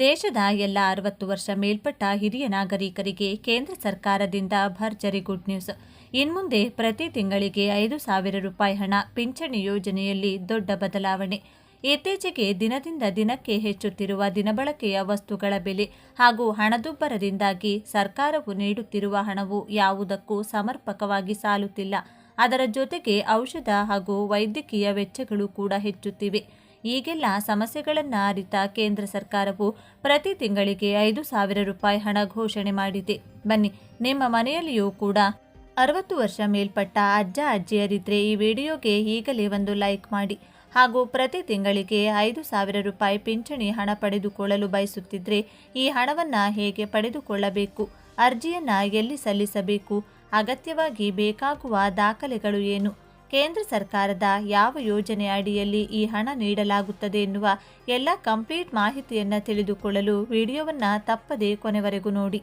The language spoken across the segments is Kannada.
ದೇಶದ ಎಲ್ಲ 60 ವರ್ಷ ಮೇಲ್ಪಟ್ಟ ಹಿರಿಯ ನಾಗರಿಕರಿಗೆ ಕೇಂದ್ರ ಸರ್ಕಾರದಿಂದ ಭರ್ಜರಿ ಗುಡ್ ನ್ಯೂಸ್. ಇನ್ಮುಂದೆ ಪ್ರತಿ ತಿಂಗಳಿಗೆ 5,000 ರೂಪಾಯಿ ಹಣ ಪಿಂಚಣಿ ಯೋಜನೆಯಲ್ಲಿ ದೊಡ್ಡ ಬದಲಾವಣೆ. ಇತ್ತೀಚೆಗೆ ದಿನದಿಂದ ದಿನಕ್ಕೆ ಹೆಚ್ಚುತ್ತಿರುವ ದಿನಬಳಕೆಯ ವಸ್ತುಗಳ ಬೆಲೆ ಹಾಗೂ ಹಣದುಬ್ಬರದಿಂದಾಗಿ ಸರ್ಕಾರವು ನೀಡುತ್ತಿರುವ ಹಣವು ಯಾವುದಕ್ಕೂ ಸಮರ್ಪಕವಾಗಿ ಸಾಲುತ್ತಿಲ್ಲ. ಅದರ ಜೊತೆಗೆ ಔಷಧ ಹಾಗೂ ವೈದ್ಯಕೀಯ ವೆಚ್ಚಗಳು ಕೂಡ ಹೆಚ್ಚುತ್ತಿವೆ. ಈಗೆಲ್ಲ ಸಮಸ್ಯೆಗಳನ್ನು ಅರಿತ ಕೇಂದ್ರ ಸರ್ಕಾರವು ಪ್ರತಿ ತಿಂಗಳಿಗೆ 5,000 ರೂಪಾಯಿ ಹಣ ಘೋಷಣೆ ಮಾಡಿದೆ. ಬನ್ನಿ, ನಿಮ್ಮ ಮನೆಯಲ್ಲಿಯೂ ಕೂಡ 60 ವರ್ಷ ಮೇಲ್ಪಟ್ಟ ಅಜ್ಜ ಅಜ್ಜಿಯರಿದ್ರೆ ಈ ವಿಡಿಯೋಗೆ ಈಗಲೇ ಒಂದು ಲೈಕ್ ಮಾಡಿ. ಹಾಗೂ ಪ್ರತಿ ತಿಂಗಳಿಗೆ 5,000 ರೂಪಾಯಿ ಪಿಂಚಣಿ ಹಣ ಪಡೆದುಕೊಳ್ಳಲು ಬಯಸುತ್ತಿದ್ರೆ ಈ ಹಣವನ್ನು ಹೇಗೆ ಪಡೆದುಕೊಳ್ಳಬೇಕು, ಅರ್ಜಿಯನ್ನು ಎಲ್ಲಿ ಸಲ್ಲಿಸಬೇಕು, ಅಗತ್ಯವಾಗಿ ಬೇಕಾಗುವ ದಾಖಲೆಗಳು ಏನು, ಕೇಂದ್ರ ಸರ್ಕಾರದ ಯಾವ ಯೋಜನೆ ಅಡಿಯಲ್ಲಿ ಈ ಹಣ ನೀಡಲಾಗುತ್ತದೆ ಎನ್ನುವ ಎಲ್ಲ ಕಂಪ್ಲೀಟ್ ಮಾಹಿತಿಯನ್ನು ತಿಳಿದುಕೊಳ್ಳಲು ವಿಡಿಯೋವನ್ನು ತಪ್ಪದೇ ಕೊನೆವರೆಗೂ ನೋಡಿ.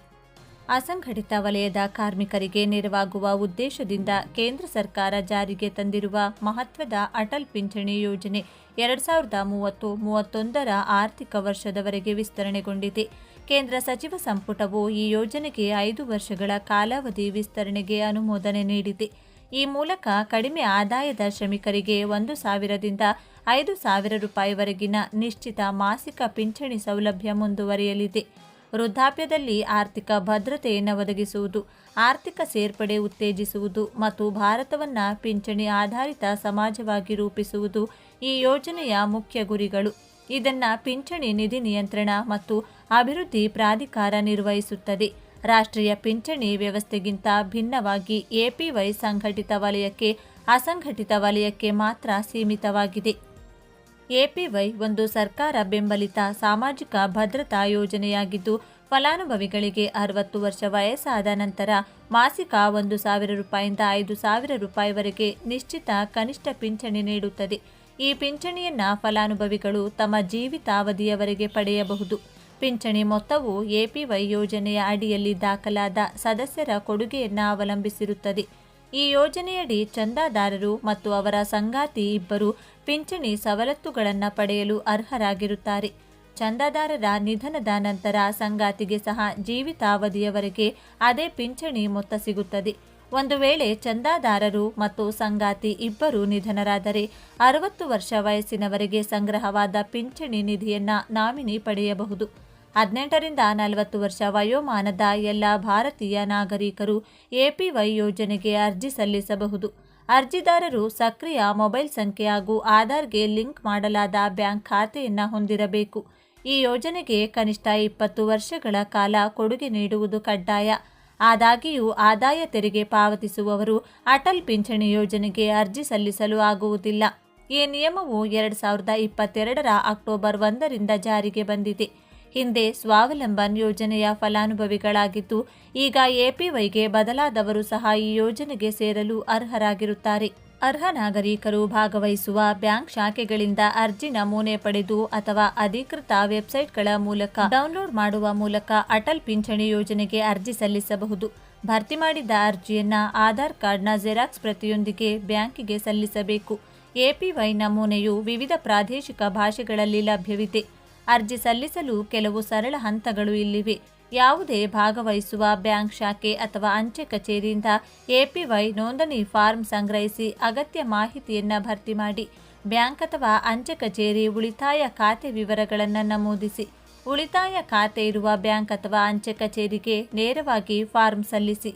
ಅಸಂಘಟಿತ ವಲಯದ ಕಾರ್ಮಿಕರಿಗೆ ನೆರವಾಗುವ ಉದ್ದೇಶದಿಂದ ಕೇಂದ್ರ ಸರ್ಕಾರ ಜಾರಿಗೆ ತಂದಿರುವ ಮಹತ್ವದ ಅಟಲ್ ಪಿಂಚಣಿ ಯೋಜನೆ 2030-31ರ ಆರ್ಥಿಕ ವರ್ಷದವರೆಗೆ ವಿಸ್ತರಣೆಗೊಂಡಿದೆ. ಕೇಂದ್ರ ಸಚಿವ ಸಂಪುಟವು ಈ ಯೋಜನೆಗೆ 5 ವರ್ಷಗಳ ಕಾಲಾವಧಿ ವಿಸ್ತರಣೆಗೆ ಅನುಮೋದನೆ ನೀಡಿದೆ. ಈ ಮೂಲಕ ಕಡಿಮೆ ಆದಾಯದ ಶ್ರಮಿಕರಿಗೆ 1,000ದಿಂದ 5,000 ರೂಪಾಯಿವರೆಗಿನ ನಿಶ್ಚಿತ ಮಾಸಿಕ ಪಿಂಚಣಿ ಸೌಲಭ್ಯ ಮುಂದುವರಿಯಲಿದೆ. ವೃದ್ಧಾಪ್ಯದಲ್ಲಿ ಆರ್ಥಿಕ ಭದ್ರತೆಯನ್ನು ಒದಗಿಸುವುದು, ಆರ್ಥಿಕ ಸೇರ್ಪಡೆ ಉತ್ತೇಜಿಸುವುದು ಮತ್ತು ಭಾರತವನ್ನು ಪಿಂಚಣಿ ಆಧಾರಿತ ಸಮಾಜವಾಗಿ ರೂಪಿಸುವುದು ಈ ಯೋಜನೆಯ ಮುಖ್ಯ ಗುರಿಗಳು. ಇದನ್ನು ಪಿಂಚಣಿ ನಿಧಿ ನಿಯಂತ್ರಣ ಮತ್ತು ಅಭಿವೃದ್ಧಿ ಪ್ರಾಧಿಕಾರ ನಿರ್ವಹಿಸುತ್ತದೆ. ರಾಷ್ಟ್ರೀಯ ಪಿಂಚಣಿ ವ್ಯವಸ್ಥೆಗಿಂತ ಭಿನ್ನವಾಗಿ ಎಪಿವೈ ಸಂಘಟಿತ ವಲಯಕ್ಕೆ, ಅಸಂಘಟಿತ ವಲಯಕ್ಕೆ ಮಾತ್ರ ಸೀಮಿತವಾಗಿದೆ. ಎಪಿವೈ ಒಂದು ಸರ್ಕಾರ ಬೆಂಬಲಿತ ಸಾಮಾಜಿಕ ಭದ್ರತಾ ಯೋಜನೆಯಾಗಿದ್ದು, ಫಲಾನುಭವಿಗಳಿಗೆ 60 ವರ್ಷ ವಯಸ್ಸಾದ ನಂತರ ಮಾಸಿಕ 1,000 ರೂಪಾಯಿಂದ 5,000 ರೂಪಾಯಿವರೆಗೆ ನಿಶ್ಚಿತ ಕನಿಷ್ಠ ಪಿಂಚಣಿ ನೀಡುತ್ತದೆ. ಈ ಪಿಂಚಣಿಯನ್ನು ಫಲಾನುಭವಿಗಳು ತಮ್ಮ ಜೀವಿತಾವಧಿಯವರೆಗೆ ಪಡೆಯಬಹುದು. ಪಿಂಚಣಿ ಮೊತ್ತವು ಎಪಿವೈ ಯೋಜನೆಯ ಅಡಿಯಲ್ಲಿ ದಾಖಲಾದ ಸದಸ್ಯರ ಕೊಡುಗೆಯನ್ನು ಅವಲಂಬಿಸಿರುತ್ತದೆ. ಈ ಯೋಜನೆಯಡಿ ಚಂದಾದಾರರು ಮತ್ತು ಅವರ ಸಂಗಾತಿ ಇಬ್ಬರು ಪಿಂಚಣಿ ಸವಲತ್ತುಗಳನ್ನು ಪಡೆಯಲು ಅರ್ಹರಾಗಿರುತ್ತಾರೆ. ಚಂದಾದಾರರ ನಿಧನದ ನಂತರ ಸಂಗಾತಿಗೆ ಸಹ ಜೀವಿತಾವಧಿಯವರೆಗೆ ಅದೇ ಪಿಂಚಣಿ ಮೊತ್ತ ಸಿಗುತ್ತದೆ. ಒಂದು ವೇಳೆ ಚಂದಾದಾರರು ಮತ್ತು ಸಂಗಾತಿ ಇಬ್ಬರು ನಿಧನರಾದರೆ 60 ವರ್ಷ ವಯಸ್ಸಿನವರೆಗೆ ಸಂಗ್ರಹವಾದ ಪಿಂಚಣಿ ನಿಧಿಯನ್ನು ನಾಮಿನಿ ಪಡೆಯಬಹುದು. 18ರಿಂದ 40 ವರ್ಷ ವಯೋಮಾನದ ಎಲ್ಲ ಭಾರತೀಯ ನಾಗರಿಕರು ಎಪಿವೈ ಯೋಜನೆಗೆ ಅರ್ಜಿ ಸಲ್ಲಿಸಬಹುದು. ಅರ್ಜಿದಾರರು ಸಕ್ರಿಯ ಮೊಬೈಲ್ ಸಂಖ್ಯೆ ಹಾಗೂ ಆಧಾರ್ಗೆ ಲಿಂಕ್ ಮಾಡಲಾದ ಬ್ಯಾಂಕ್ ಖಾತೆಯನ್ನು ಹೊಂದಿರಬೇಕು. ಈ ಯೋಜನೆಗೆ ಕನಿಷ್ಠ 20 ವರ್ಷಗಳ ಕಾಲ ಕೊಡುಗೆ ನೀಡುವುದು ಕಡ್ಡಾಯ. ಆದಾಗ್ಯೂ ಆದಾಯ ತೆರಿಗೆ ಪಾವತಿಸುವವರು ಅಟಲ್ ಪಿಂಚಣಿ ಯೋಜನೆಗೆ ಅರ್ಜಿ ಸಲ್ಲಿಸಲು ಆಗುವುದಿಲ್ಲ. ಈ ನಿಯಮವು 2022ರ ಅಕ್ಟೋಬರ್ 1ರಿಂದ ಜಾರಿಗೆ ಬಂದಿದೆ. ಹಿಂದೆ ಸ್ವಾವಲಂಬನ್ ಯೋಜನೆಯ ಫಲಾನುಭವಿಗಳಾಗಿದ್ದು, ಈಗ ಎಪಿವೈಗೆ ಬದಲಾದವರು ಸಹ ಈ ಯೋಜನೆಗೆ ಸೇರಲು ಅರ್ಹರಾಗಿರುತ್ತಾರೆ. ಅರ್ಹ ನಾಗರಿಕರು ಭಾಗವಹಿಸುವ ಬ್ಯಾಂಕ್ ಶಾಖೆಗಳಿಂದ ಅರ್ಜಿ ನಮೂನೆ ಪಡೆದು ಅಥವಾ ಅಧಿಕೃತ ವೆಬ್ಸೈಟ್ಗಳ ಮೂಲಕ ಡೌನ್ಲೋಡ್ ಮಾಡುವ ಮೂಲಕ ಅಟಲ್ ಪಿಂಚಣಿ ಯೋಜನೆಗೆ ಅರ್ಜಿ ಸಲ್ಲಿಸಬಹುದು. ಭರ್ತಿ ಮಾಡಿದ ಅರ್ಜಿಯನ್ನು ಆಧಾರ್ ಕಾರ್ಡ್ನ ಜೆರಾಕ್ಸ್ ಪ್ರತಿಯೊಂದಿಗೆ ಬ್ಯಾಂಕಿಗೆ ಸಲ್ಲಿಸಬೇಕು. ಎಪಿವೈ ನಮೂನೆಯು ವಿವಿಧ ಪ್ರಾದೇಶಿಕ ಭಾಷೆಗಳಲ್ಲಿ ಲಭ್ಯವಿದೆ. ಅರ್ಜಿ ಸಲ್ಲಿಸಲು ಕೆಲವು ಸರಳ ಹಂತಗಳು ಇಲ್ಲಿವೆ. ಯಾವುದೇ ಭಾಗವಹಿಸುವ ಬ್ಯಾಂಕ್ ಶಾಖೆ ಅಥವಾ ಅಂಚೆ ಕಚೇರಿಯಿಂದ ಎಪಿವೈ ನೋಂದಣಿ ಫಾರ್ಮ್ ಸಂಗ್ರಹಿಸಿ ಅಗತ್ಯ ಮಾಹಿತಿಯನ್ನು ಭರ್ತಿ ಮಾಡಿ. ಬ್ಯಾಂಕ್ ಅಥವಾ ಅಂಚೆ ಕಚೇರಿ ಉಳಿತಾಯ ಖಾತೆ ವಿವರಗಳನ್ನು ನಮೂದಿಸಿ. ಉಳಿತಾಯ ಖಾತೆ ಇರುವ ಬ್ಯಾಂಕ್ ಅಥವಾ ಅಂಚೆ ಕಚೇರಿಗೆ ನೇರವಾಗಿ ಫಾರ್ಮ್ ಸಲ್ಲಿಸಿ.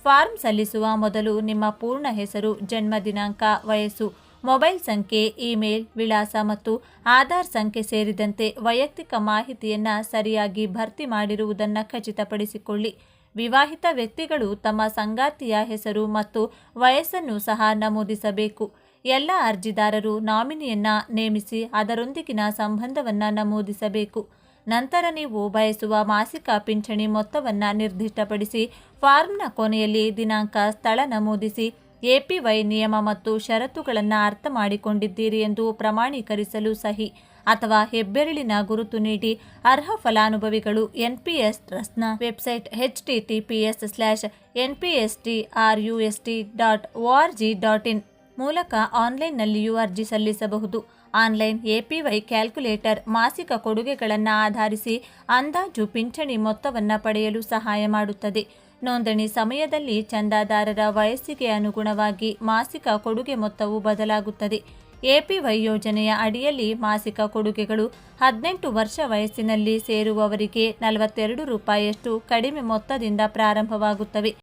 ಫಾರ್ಮ್ ಸಲ್ಲಿಸುವ ಮೊದಲು ನಿಮ್ಮ ಪೂರ್ಣ ಹೆಸರು, ಜನ್ಮ ದಿನಾಂಕ, ವಯಸ್ಸು, ಮೊಬೈಲ್ ಸಂಖ್ಯೆ, ಇಮೇಲ್ ವಿಳಾಸ ಮತ್ತು ಆಧಾರ್ ಸಂಖ್ಯೆ ಸೇರಿದಂತೆ ವೈಯಕ್ತಿಕ ಮಾಹಿತಿಯನ್ನು ಸರಿಯಾಗಿ ಭರ್ತಿ ಮಾಡಿರುವುದನ್ನು ಖಚಿತಪಡಿಸಿಕೊಳ್ಳಿ. ವಿವಾಹಿತ ವ್ಯಕ್ತಿಗಳು ತಮ್ಮ ಸಂಗಾತಿಯ ಹೆಸರು ಮತ್ತು ವಯಸ್ಸನ್ನು ಸಹ ನಮೂದಿಸಬೇಕು. ಎಲ್ಲ ಅರ್ಜಿದಾರರು ನಾಮಿನಿಯನ್ನು ನೇಮಿಸಿ ಅದರೊಂದಿಗಿನ ಸಂಬಂಧವನ್ನು ನಮೂದಿಸಬೇಕು. ನಂತರ ನೀವು ಬಯಸುವ ಮಾಸಿಕ ಪಿಂಚಣಿ ಮೊತ್ತವನ್ನು ನಿರ್ದಿಷ್ಟಪಡಿಸಿ ಫಾರ್ಮ್ನ ಕೊನೆಯಲ್ಲಿ ದಿನಾಂಕ, ಸ್ಥಳ ನಮೂದಿಸಿ. ಎಪಿವೈ ನಿಯಮ ಮತ್ತು ಷರತ್ತುಗಳನ್ನು ಅರ್ಥ ಮಾಡಿಕೊಂಡಿದ್ದೀರಿ ಎಂದು ಪ್ರಮಾಣೀಕರಿಸಲು ಸಹಿ ಅಥವಾ ಹೆಬ್ಬೆರಳಿನ ಗುರುತು ನೀಡಿ. ಅರ್ಹ ಫಲಾನುಭವಿಗಳು ಎನ್ಪಿಎಸ್ ಟ್ರಸ್ಟ್ನ ವೆಬ್ಸೈಟ್ https:/npstrust.org.in ಮೂಲಕ ಆನ್ಲೈನ್ನಲ್ಲಿಯೂ ಅರ್ಜಿ ಸಲ್ಲಿಸಬಹುದು. ಆನ್ಲೈನ್ ಎಪಿವೈ ಕ್ಯಾಲ್ಕುಲೇಟರ್ ಮಾಸಿಕ ಕೊಡುಗೆಗಳನ್ನು ಆಧರಿಸಿ ಅಂದಾಜು ಪಿಂಚಣಿ ಮೊತ್ತವನ್ನು ಪಡೆಯಲು ಸಹಾಯ ಮಾಡುತ್ತದೆ. ನೋಂದಣಿ ಸಮಯದಲ್ಲಿ ಚಂದಾದಾರರ ವಯಸ್ಸಿಗೆ ಅನುಗುಣವಾಗಿ ಮಾಸಿಕ ಕೊಡುಗೆ ಮೊತ್ತವು ಬದಲಾಗುತ್ತದೆ. ಎಪಿವೈ ಯೋಜನೆಯ ಅಡಿಯಲ್ಲಿ ಮಾಸಿಕ ಕೊಡುಗೆಗಳು 18 ವರ್ಷ ವಯಸ್ಸಿನಲ್ಲಿ ಸೇರುವವರಿಗೆ 42 ರೂಪಾಯಿಯಷ್ಟು ಕಡಿಮೆ ಮೊತ್ತದಿಂದ ಪ್ರಾರಂಭವಾಗುತ್ತವೆ.